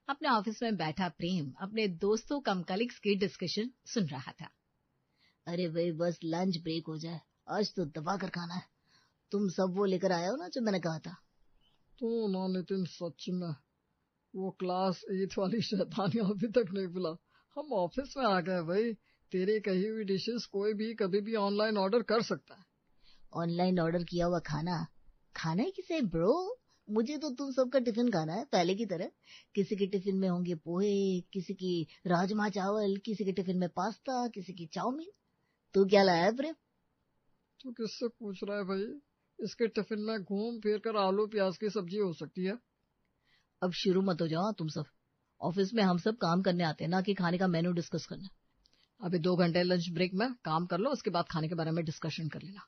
अपने ऑफिस में बैठा प्रेम अपने दोस्तों कम कलीग्स की डिस्कशन सुन रहा था। अरे भाई बस लंच ब्रेक हो जाए, आज तो दबा कर खाना है। तुम सब वो लेकर आए हो ना जो मैंने कहा था। तो ना नितिन, सच में वो क्लास 8 वाली शैतानियां अभी तक नहीं भुला। हम ऑफिस में आ गए भाई। तेरी कही हुई डिशेस कोई भी कभी भी ऑनलाइन ऑर्डर कर सकता है। ऑनलाइन ऑर्डर किया हुआ खाना खाना है किसे ब्रो? मुझे तो तुम सबका टिफिन खाना है पहले की तरह। किसी के टिफिन में होंगे पोहे, किसी की राजमा चावल, किसी के टिफिन में पास्ता, किसी की चाउमीन। तू क्या लाया है प्रेम? तू किससे पूछ रहा है भाई? इसके टिफिन में घूम फिर कर आलू प्याज की सब्जी हो सकती है। अब शुरू मत हो जाओ तुम सब। ऑफिस में हम सब काम करने आते हैं, ना कि खाने का मेनू डिस्कस करना। अभी 2 घंटे लंच ब्रेक में काम कर लो, उसके बाद खाने के बारे में डिस्कशन कर लेना।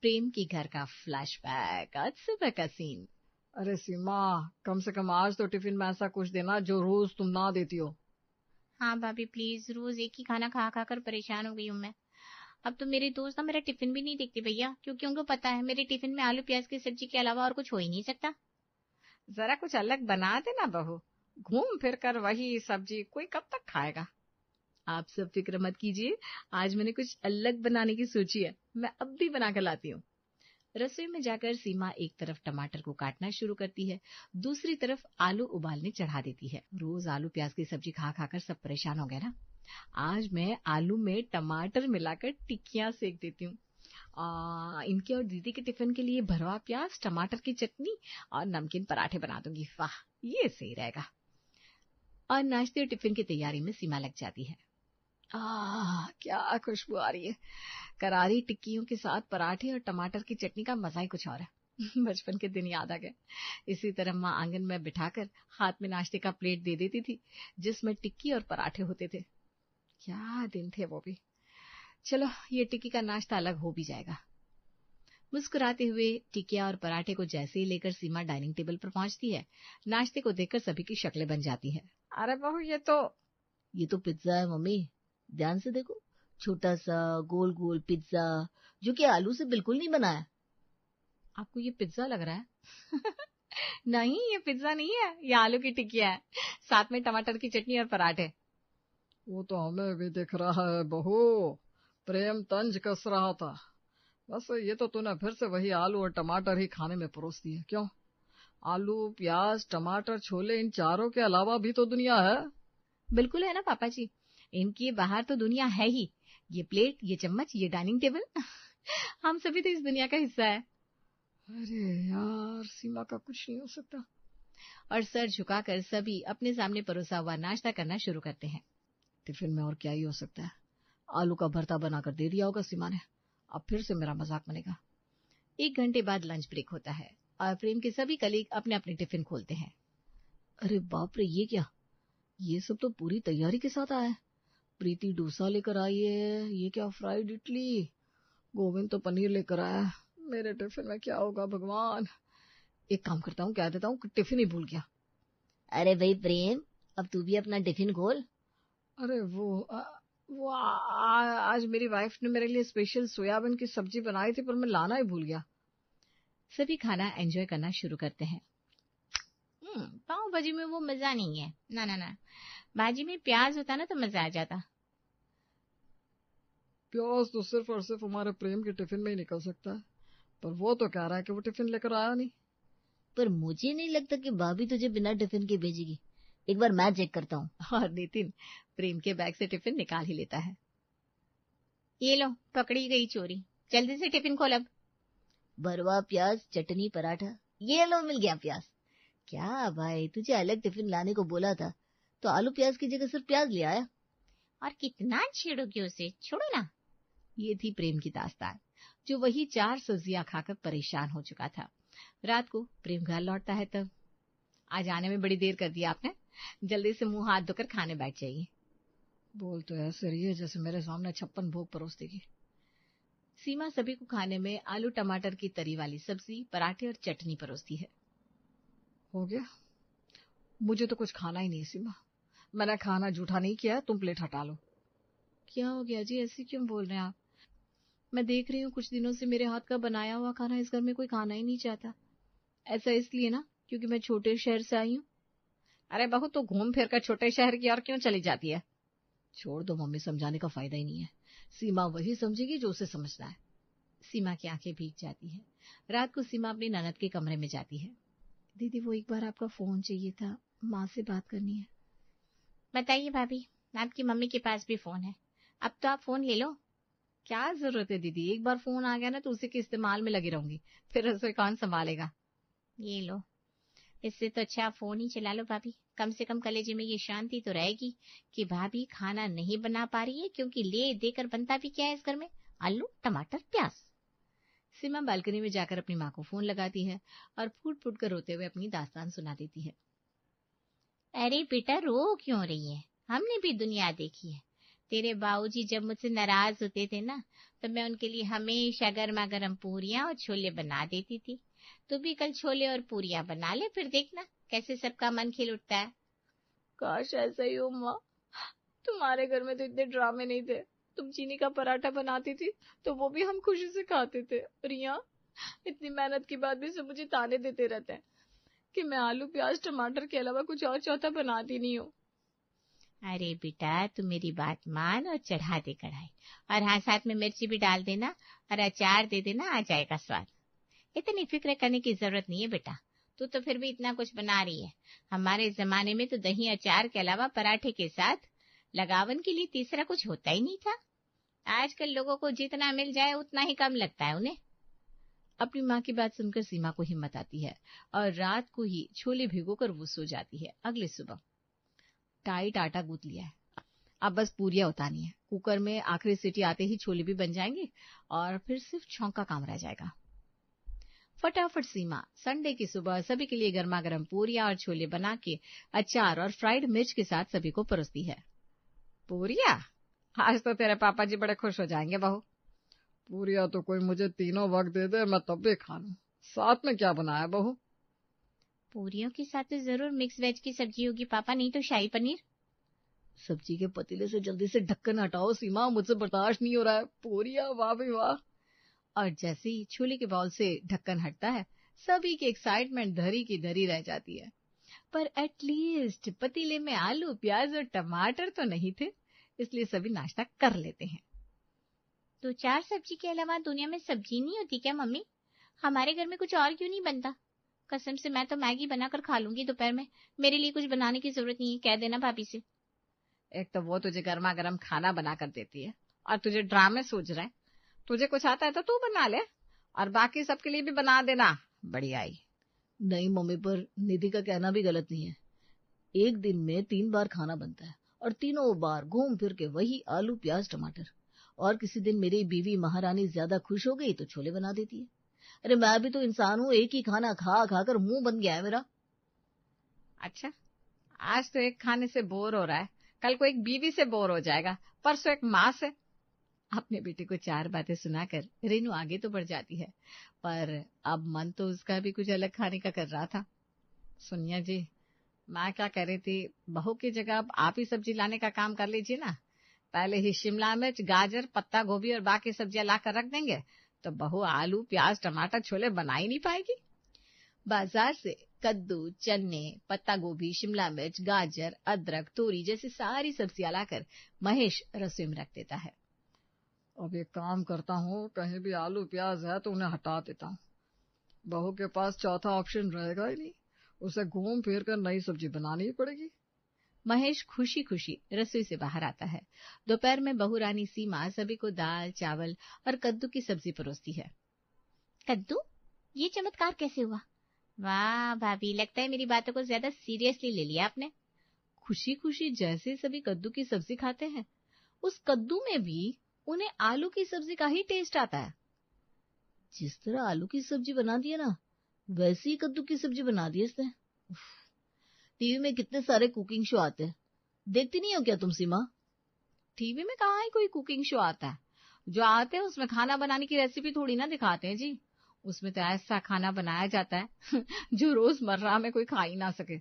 प्रेम के घर का फ्लैशबैक, आज सुबह का सीन। अरे सीमा, कम से कम आज तो टिफिन में ऐसा कुछ देना जो रोज तुम ना देती हो। हाँ भाभी प्लीज, रोज एक ही खाना खा खा कर परेशान हो गई हूँ मैं। अब तो मेरे दोस्त ना मेरा टिफिन भी नहीं देखते भैया, क्योंकि उनको पता है मेरे टिफिन में आलू प्याज की सब्जी के अलावा और कुछ हो ही नहीं सकता। जरा कुछ अलग बना देना बहू, घूम फिर कर वही सब्जी कोई कब तक खाएगा। आप सब फिक्र मत कीजिए, आज मैंने कुछ अलग बनाने की सोची है, मैं अब भी बना कर लाती हूँ। रसोई में जाकर सीमा एक तरफ टमाटर को काटना शुरू करती है, दूसरी तरफ आलू उबालने चढ़ा देती है। रोज आलू प्याज की सब्जी खा खाकर सब परेशान हो गए ना। आज मैं आलू में टमाटर मिलाकर टिक्कियां सेक देती हूँ। इनके और दीदी के टिफिन के लिए भरवा प्याज, टमाटर की चटनी और नमकीन पराठे बना दूंगी। वाह, ये सही रहेगा। और नाश्ते और टिफिन की तैयारी में सीमा लग जाती है। क्या खुशबू आ रही है। करारी टिक्कियों के साथ पराठे और टमाटर की चटनी का मजा ही कुछ और है। बचपन के दिन याद आ गए। इसी तरह माँ आंगन में बिठाकर हाथ में नाश्ते का प्लेट दे देती थी, जिसमें टिक्की और पराठे होते थे। क्या दिन थे वो भी। चलो, ये टिक्की का नाश्ता अलग हो भी जाएगा। मुस्कुराते हुए टिकिया और पराठे को जैसे ही लेकर सीमा डाइनिंग टेबल पर पहुंचती है, नाश्ते को देखकर सभी की शक्लें बन जाती है। अरे बहू, ये तो पिज्जा है मम्मी, ध्यान से देखो। छोटा सा गोल गोल पिज्जा, जो कि आलू से बिल्कुल नहीं बना है। आपको ये पिज्जा लग रहा है? नहीं, ये पिज्जा नहीं है, ये आलू की टिकिया है, साथ में टमाटर की चटनी और पराठे। वो तो हमें भी दिख रहा है बहू, प्रेम तंज कस रहा था। बस ये तो तूने फिर से वही आलू और टमाटर ही खाने में परोस दिए। क्यों? आलू प्याज टमाटर छोले, इन चारों के अलावा भी तो दुनिया है। बिल्कुल है ना पापा जी, इनके बाहर तो दुनिया है ही। ये प्लेट, ये चम्मच, ये डाइनिंग टेबल हम सभी तो इस दुनिया का हिस्सा है। अरे यार, सीमा का कुछ नहीं हो सकता। और सर झुकाकर सभी अपने सामने परोसा हुआ नाश्ता करना शुरू करते हैं। टिफिन में और क्या ही हो सकता है? आलू का भरता बनाकर दे दिया होगा सीमा ने। अब फिर से मेरा मजाक बनेगा। 1 घंटे बाद लंच ब्रेक होता है और प्रेम के सभी कलीग अपने अपने टिफिन खोलते हैं। अरे बाप रे, ये क्या? ये सब तो पूरी तैयारी के साथ आया है। प्रीति डोसा लेकर आई है, ये क्या फ्राइड इडली। गोविंद तो पनीर लेकर आया। मेरे टिफिन में क्या होगा भगवान? एक काम करता हूँ, कह देता हूँ टिफिन ही भूल गया। अरे भाई प्रेम, अब तू भी अपना टिफिन खोल। अरे आज मेरी वाइफ ने मेरे लिए स्पेशल सोयाबीन की सब्जी बनाई थी, पर मैं लाना ही भूल गया। सभी खाना एंजॉय करना शुरू करते हैं। पाव भाजी में वो मजा नहीं है। ना ना ना, भाजी में प्याज होता ना तो मजा आ जाता। प्याज तो सिर्फ और सिर्फ हमारे प्रेम के टिफिन में ही निकल सकता है, पर वो तो कह रहा है कि वो टिफिन लेकर आया नहीं। पर मुझे नहीं लगता कि भाभी तुझे बिना टिफिन के भेजेगी। एक बार मैं चेक करता हूँ। और नितिन प्रेम के बैग से टिफिन निकाल ही लेता है। ये लो, पकड़ी गई चोरी, जल्दी से टिफिन खोल अब। भरवा प्याज चटनी पराठा, ये लो मिल गया प्याज। क्या भाई, तुझे अलग टिफिन लाने को बोला था तो आलू प्याज की जगह सिर्फ प्याज ले आया। और कितना छेड़ोगे उसे, छोड़ो ना। ये थी प्रेम की दास्तान, जो वही 4 सब्जियां खाकर परेशान हो चुका था। रात को प्रेम घर लौटता है तब। आज आने में बड़ी देर कर दी आपने, जल्दी से मुंह हाथ धोकर खाने बैठ जाइए। बोल तो ऐसे रही है जैसे मेरे सामने 56 भोग परोस देगी। सीमा सभी को खाने में आलू टमाटर की तरी वाली सब्जी, पराठे और चटनी परोसती है। हो गया? मुझे तो कुछ खाना ही नहीं सीमा। मैंने खाना जूठा नहीं किया, तुम प्लेट हटा लो। क्या हो गया जी, ऐसे क्यों बोल रहे हैं आप? मैं देख रही हूँ कुछ दिनों से मेरे हाथ का बनाया हुआ खाना इस घर में कोई खाना ही नहीं चाहता। ऐसा इसलिए ना क्योंकि मैं छोटे शहर से आई हूँ। अरे बहू, तो घूम फिर कर छोटे शहर की ओर क्यों चली जाती है? छोड़ दो मम्मी, समझाने का फायदा ही नहीं है। सीमा वही समझेगी जो उसे समझना है। सीमा की आंखें भीग जाती है। रात को सीमा अपनी ननद के कमरे में जाती है। दीदी, वो एक बार आपका फोन चाहिए था, माँ से बात करनी है। बताइए भाभी, आपकी मम्मी के पास भी फोन है, अब तो आप फोन ले लो। क्या जरूरत है दीदी, एक बार फोन आ गया ना तो उसी के इस्तेमाल में लगी रहूंगी, फिर रसोई कौन संभालेगा? ये लो, इससे तो अच्छा आप फोन ही चला लो भाभी। कम से कम कलेजे में ये शांति तो रहेगी कि भाभी खाना नहीं बना पा रही है, क्योंकि ले देकर बनता भी क्या है इस घर में, आलू टमाटर प्याज। सीमा बालकनी में जाकर अपनी माँ को फोन लगाती है और फूट फूट कर रोते हुए अपनी दास्तान सुना देती है। अरे बेटा, रो क्यों रही है, हमने भी दुनिया देखी है। तेरे बाबूजी जब मुझसे नाराज होते थे ना, तो मैं उनके लिए हमेशा गर्मा गर्म पूरियां और छोले बना देती थी। तू भी कल छोले और पूरियां बना ले, फिर देखना कैसे सबका मन खिल उठता है। काश ऐसा ही हो माँ, तुम्हारे घर में तो इतने ड्रामे नहीं थे। तुम चीनी का पराठा बनाती थी तो वो भी हम खुशी से खाते थे, और यहाँ इतनी मेहनत के बाद भी सब मुझे ताने देते रहते हैं कि मैं आलू प्याज टमाटर के अलावा कुछ और चौथा बनाती नहीं हूँ। अरे बेटा, तू मेरी बात मान और चढ़ा दे कढ़ाई, और हाँ, साथ में मिर्ची भी डाल देना और अचार दे देना, आ जाएगा स्वाद। इतनी फिक्र करने की जरूरत नहीं है बेटा, तू तो फिर भी इतना कुछ बना रही है। हमारे जमाने में तो दही अचार के अलावा पराठे के साथ लगावन के लिए तीसरा कुछ होता ही नहीं था। आजकल लोगों को जितना मिल जाए उतना ही कम लगता है उन्हें। अपनी माँ की बात सुनकर सीमा को हिम्मत आती है और रात को ही छोले भिगोकर वो सो जाती है। अगली सुबह टाइट आटा गूंथ लिया है, अब बस पूरियां उतारनी है। कुकर में आखिरी सीटी आते ही छोले भी बन जाएंगे और फिर सिर्फ छौंक का काम रह जाएगा। फटाफट सीमा संडे की सुबह सभी के लिए गर्मा गर्म पूरियां और छोले बना के अचार और फ्राइड मिर्च के साथ सभी को परोसती है। पूरियां? आज तो तेरे पापा जी बड़े खुश हो जाएंगे बहू। पूरिया तो कोई मुझे तीनों वक्त दे दे, मैं तब भी खा लूं। साथ में क्या बनाया बहू? पूरियों के साथ तो जरूर मिक्स वेज की सब्जी होगी पापा, नहीं तो शाही पनीर। सब्जी के पतीले से जल्दी से ढक्कन हटाओ सीमा, मुझसे बर्दाश्त नहीं हो रहा है। पूरिया, वाह भाई वाह। और जैसे ही छोले के बाउल से ढक्कन हटता है, सभी की एक्साइटमेंट धरी की धरी रह जाती है। पर एटलीस्ट पतीले में आलू प्याज और टमाटर तो नहीं थे, इसलिए सभी नाश्ता कर लेते हैं। तो चार सब्जी के अलावा दुनिया में सब्जी नहीं होती क्या मम्मी? हमारे घर में कुछ और क्यों नहीं बनता? कसम से मैं तो मैगी बनाकर खा लूंगी दोपहर में, मेरे लिए कुछ बनाने की जरूरत नहीं है, कह देना भाभी से। एक तो वो तुझे गर्मा गर्म खाना बना कर देती है और तुझे ड्रामे सूझ रहे हैं। तुझे कुछ आता है तो तू बना ले और बाकी सबके लिए भी बना देना। बढ़िया ही। नहीं मम्मी, पर निधि का कहना भी गलत नहीं है। एक दिन में 3 बार खाना बनता है और तीनों बार घूम फिर के वही आलू प्याज टमाटर। और किसी दिन मेरी बीवी महारानी ज्यादा खुश हो गई तो छोले बना देती है। अरे मैं भी तो इंसान हूँ, एक ही खाना खा खा कर मुंह बन गया है मेरा। अच्छा, आज तो एक खाने से बोर हो रहा है, कल को एक बीवी से बोर हो जाएगा, परसों एक माँ से। अपने बेटे को 4 बातें सुनाकर रेनू आगे तो बढ़ जाती है, पर अब मन तो उसका भी कुछ अलग खाने का कर रहा था। सुनिया जी, मैं क्या कह रही थी, बहू की जगह अब आप ही सब्जी लाने का काम कर लीजिए ना। पहले ही शिमला मिर्च, गाजर, पत्ता गोभी और बाकी सब्जियां लाकर रख देंगे तो बहू आलू प्याज टमाटर छोले बना ही नहीं पाएगी। बाजार से कद्दू, चने, पत्ता गोभी, शिमला मिर्च, गाजर, अदरक, तोरी जैसी सारी सब्जियां लाकर महेश रसोई में रख देता है। अब एक काम करता हूँ, कहीं भी आलू प्याज है तो उन्हें हटा देता हूँ। बहू के पास चौथा ऑप्शन रहेगा ही नहीं, उसे घूम फिर कर नई सब्जी बनानी ही पड़ेगी। महेश खुशी खुशी रसोई से बाहर आता है। दोपहर में बहू रानी सीमा सभी को दाल, चावल और कद्दू की सब्जी परोसती है। कद्दू? ये चमत्कार कैसे हुआ? वाह भाभी, लगता है मेरी बातों को ज्यादा सीरियसली ले लिया आपने। खुशी खुशी जैसे सभी कद्दू की सब्जी खाते हैं, उस कद्दू में भी उन्हें आलू की सब्जी का ही टेस्ट आता है। जिस तरह आलू की सब्जी बना दी है ना, वैसी ही कद्दू की सब्जी बना दी इसने। टीवी में कितने सारे कुकिंग शो आते हैं, देखती नहीं हो क्या तुम सीमा? टीवी में कहाँ ही कोई कुकिंग शो आता है, जो आते हैं उसमें खाना बनाने की रेसिपी थोड़ी ना दिखाते हैं जी। उसमें तो ऐसा खाना बनाया जाता है जो रोजमर्रा में कोई खा ही ना सके।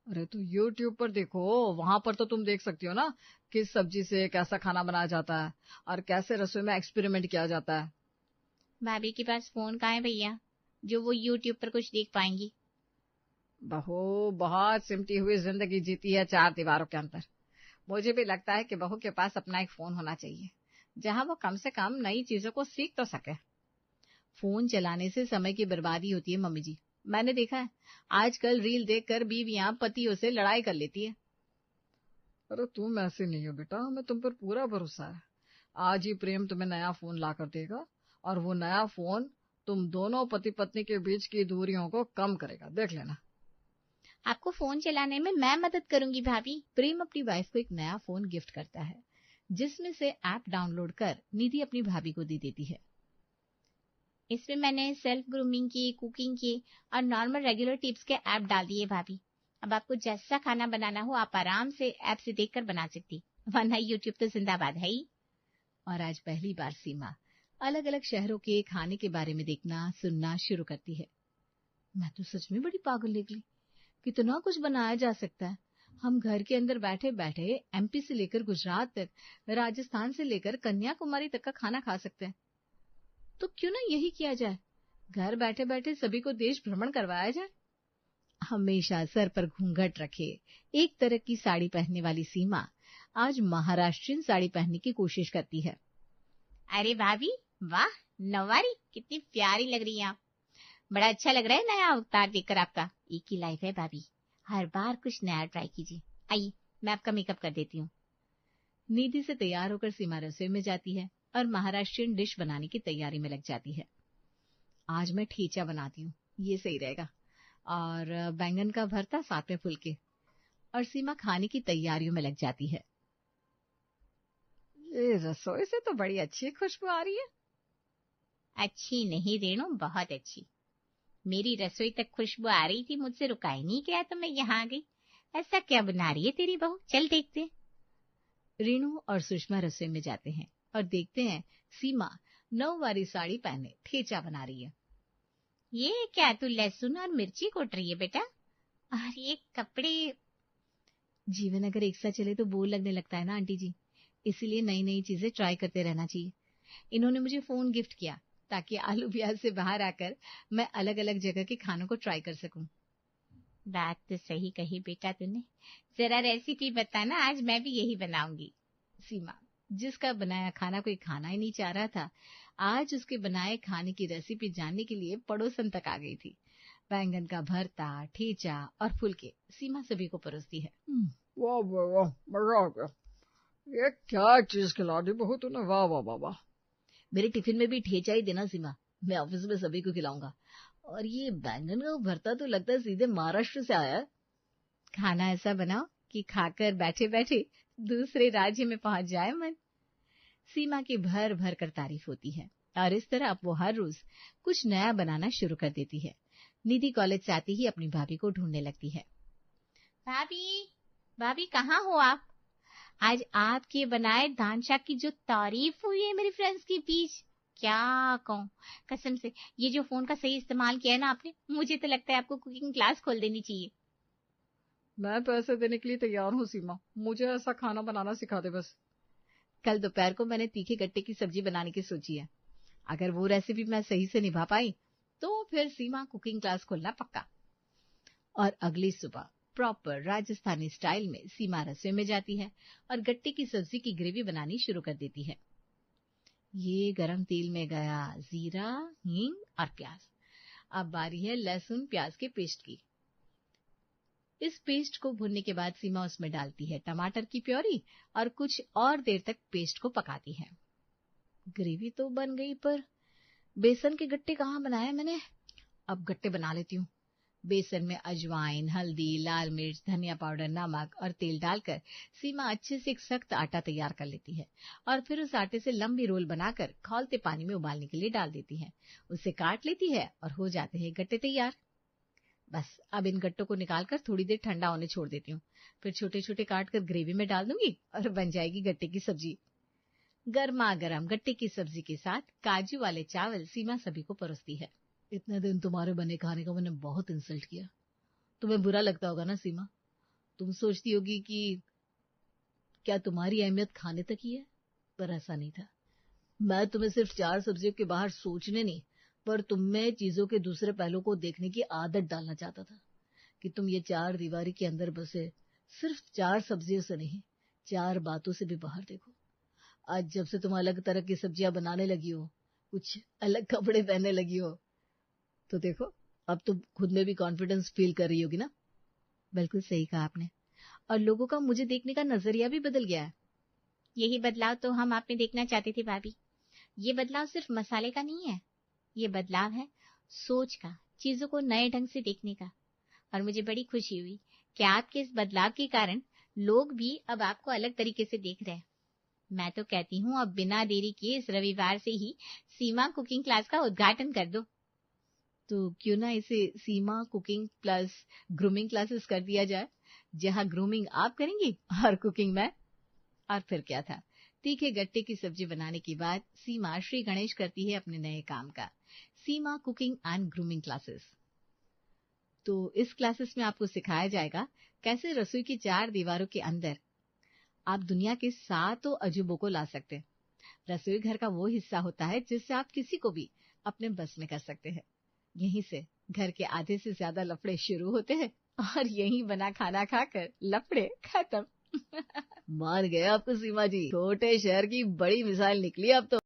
अरे तो YouTube पर देखो, वहां पर तो तुम देख सकती हो ना किस सब्जी से कैसा खाना बनाया जाता है और कैसे रसोई में एक्सपेरिमेंट किया जाता है। भाभी के पास फोन कहाँ है भैया, जो वो YouTube पर कुछ देख पाएंगी? बहू बहुत सिमटी हुई जिंदगी जीती है 4 दीवारों के अंदर। मुझे भी लगता है कि बहू के पास अपना एक फोन होना चाहिए, जहां वो कम से कम नई चीजों को सीख तो सके। फोन चलाने से समय की बर्बादी होती है मम्मी जी। मैंने देखा है आजकल रील देखकर बीवियां पतियों से लड़ाई कर लेती है। अरे तुम ऐसे नहीं हो बेटा, हमें तुम पर पूरा भरोसा है। आज ही प्रेम तुम्हें नया फोन ला कर देगा, और वो नया फोन तुम दोनों पति पत्नी के बीच की दूरियों को कम करेगा, देख लेना। आपको फोन चलाने में मैं मदद करूंगी भाभी। प्रेम अपनी वाइफ को एक नया फोन गिफ्ट करता है, जिसमें से ऐप डाउनलोड कर निधि अपनी भाभी को दे देती है। इसमें मैंने सेल्फ ग्रूमिंग की, कुकिंग की और नॉर्मल रेगुलर टिप्स के ऐप डाल दिए भाभी। अब आपको जैसा खाना बनाना हो आप आराम से ऐप से देखकर बना सकती, वरना यूट्यूब तो जिंदाबाद है ही। और आज पहली बार सीमा अलग अलग शहरों के खाने के बारे में देखना सुनना शुरू करती है। मैं तो सच में बड़ी पागल निकली, कितना कुछ बनाया जा सकता है। हम घर के अंदर बैठे बैठे एमपी से लेकर गुजरात तक, राजस्थान से लेकर कन्याकुमारी तक का खाना खा सकते हैं। तो क्यों ना यही किया जाए, घर बैठे बैठे सभी को देश भ्रमण करवाया जाए। हमेशा सर पर घूंघट रखे एक तरह की साड़ी पहनने वाली सीमा आज महाराष्ट्रीयन साड़ी पहनने की कोशिश करती है। अरे भाभी वाह, नवारी कितनी प्यारी लग रही है आप। बड़ा अच्छा लग रहा है नया अवतार देखकर आपका। एक ही लाइफ है भाभी, हर बार कुछ नया ट्राई कीजिए। आइए मैं आपका मेकअप कर देती हूँ। निधि से तैयार होकर सीमा रसोई में जाती है और महाराष्ट्रीयन डिश बनाने की तैयारी में लग जाती है। आज मैं ठेचा बनाती हूँ, ये सही रहेगा, और बैंगन का भरता साथ में फुलके। और सीमा खाने की तैयारियों में लग जाती है। ये रसोई से तो बड़ी अच्छी खुशबू आ रही है। अच्छी नहीं रेणु, बहुत अच्छी। मेरी रसोई तक खुशबू आ रही थी, मुझसे रुका ही नहीं गया तो मैं यहाँ आ गई। ऐसा क्या बना रही है तेरी बहू, चल देखते हैं। रेणु और सुषमा रसोई में जाते हैं और देखते हैं सीमा नौवारी साड़ी पहने ठेचा बना रही है। ये क्या, तू लहसुन और मिर्ची कूट रही है बेटा? और ये कपड़े। जीवन अगर एक साथ चले तो बोर लगने लगता है ना आंटी जी, इसीलिए नई नई चीजें ट्राई करते रहना चाहिए। इन्होंने मुझे फोन गिफ्ट किया ताकि आलू प्याज से बाहर आकर मैं अलग अलग जगह के खानों को ट्राई कर सकूं। बात तो सही कही बेटा तूने। जरा रेसिपी बताना, आज मैं भी यही बनाऊंगी। सीमा, जिसका बनाया खाना कोई खाना ही नहीं चाह रहा था, आज उसके बनाए खाने की रेसिपी जानने के लिए पड़ोसन तक आ गई थी। बैंगन का भरता, ठेचा और फुलके सीमा सभी को परोसती है। वाह वाह वाह, मजा आ गया। ये क्या चीज खिला दी बहू तूने, वाह वाह वाह वाह। मेरे टिफिन में भी ठेचा ही देना सीमा, मैं ऑफिस में सभी को खिलाऊंगा। और ये बैंगन का भरता तो लगता है सीधे महाराष्ट्र से आया है। खाना ऐसा बनाओ कि खाकर बैठे बैठे दूसरे राज्य में पहुंच जाए मन। सीमा की भर भर कर तारीफ होती है और इस तरह अब वो हर रोज कुछ नया बनाना शुरू कर देती है। निधि कॉलेज से आती ही अपनी भाभी को ढूंढने लगती है। भाभी, भाभी कहाँ हो आप? आज आपके बनाए दाल शाक की जो तारीफ हुई है मेरे फ्रेंड्स के बीच, क्या कहूँ कसम से। ये जो फोन का सही इस्तेमाल किया है ना आपने, मुझे तो लगता है आपको कुकिंग क्लास खोल देनी चाहिए। मैं पैसे देने के लिए तैयार हूँ सीमा, मुझे ऐसा खाना बनाना सिखा दे बस। कल दोपहर को मैंने तीखे गट्टे की सब्जी बनाने की सोची है। अगर वो रेसिपी मैं सही से निभा पाई तो फिर सीमा कुकिंग क्लास खोलना पक्का। और अगली सुबह प्रॉपर राजस्थानी स्टाइल में सीमा रसोई में जाती है और गट्टे की सब्जी की ग्रेवी बनानी शुरू कर देती है। ये गरम तेल में गया जीरा, हींग और प्याज। अब बारी है लहसुन प्याज के पेस्ट की। इस पेस्ट को भुनने के बाद सीमा उसमें डालती है टमाटर की प्योरी और कुछ और देर तक पेस्ट को पकाती है। ग्रेवी तो बन गई, पर बेसन के गट्टे कहाँ बनाए मैंने। अब गट्टे बना लेती हूँ। बेसन में अजवाइन, हल्दी, लाल मिर्च, धनिया पाउडर, नमक और तेल डालकर सीमा अच्छे से एक सख्त आटा तैयार कर लेती है और फिर उस आटे से लंबी रोल बनाकर खौलते पानी में उबालने के लिए डाल देती है। उसे काट लेती है और हो जाते हैं गट्टे तैयार। बस अब इन गट्टों को निकालकर थोड़ी देर ठंडा होने छोड़ देती हूँ। फिर छोटे छोटे काट कर ग्रेवी में डाल दूंगी और बन जाएगी गट्टे की सब्जी। गर्मा गर्म गट्टे की सब्जी के साथ काजू वाले चावल सीमा सभी को परोसती है। इतने दिन तुम्हारे बने खाने का मैंने बहुत इंसल्ट किया, तुम्हें बुरा लगता होगा ना सीमा। तुम सोचती होगी कि क्या तुम्हारी अहमियत खाने तक ही है, पर ऐसा नहीं था। मैं तुम्हें सिर्फ 4 सब्जियों के बाहर सोचने नहीं, पर तुम में चीजों के दूसरे पहलू को देखने की आदत डालना चाहता था कि तुम ये 4 दीवारी के अंदर बसे सिर्फ 4 सब्जियों से नहीं, 4 बातों से भी बाहर देखो। आज जब से तुम अलग तरह की सब्जियां बनाने लगी हो, कुछ अलग कपड़े पहनने लगी हो, तो देखो अब तुम खुद में भी कॉन्फिडेंस फील कर रही होगी ना। बिल्कुल सही कहा आपने। और लोगों का मुझे देखने का नजरिया भी बदल गया है। यही बदलाव तो हम आप में देखना चाहते थे भाभी। ये बदलाव सिर्फ मसाले का नहीं है, ये बदलाव है सोच का, चीजों को नए ढंग से देखने का। और मुझे बड़ी खुशी हुई कि आपके इस बदलाव के कारण लोग भी अब आपको अलग तरीके से देख रहे हैं। मैं तो कहती हूँ अब बिना देरी किए इस रविवार से ही सीमा कुकिंग क्लास का उद्घाटन कर दो। तो क्यों ना इसे सीमा कुकिंग प्लस ग्रूमिंग क्लासेस कर दिया जाए, जहाँ ग्रूमिंग आप करेंगी और कुकिंग मैं। और फिर क्या था, तीखे गट्टे की सब्जी बनाने के बाद सीमा श्री गणेश करती है अपने नए काम का, सीमा कुकिंग एंड ग्रूमिंग क्लासेस। तो इस क्लासेस में आपको सिखाया जाएगा कैसे रसोई की 4 दीवारों के अंदर आप दुनिया के 7 अजूबों को ला सकते हैं। रसोई घर का वो हिस्सा होता है जिससे आप किसी को भी अपने बस में कर सकते हैं। यहीं से घर के आधे से ज्यादा लफड़े शुरू होते हैं और यहीं बना खाना खाकर लफड़े खत्म। मान गए आपको सीमा जी, छोटे शहर की बड़ी मिसाल निकली अब तो।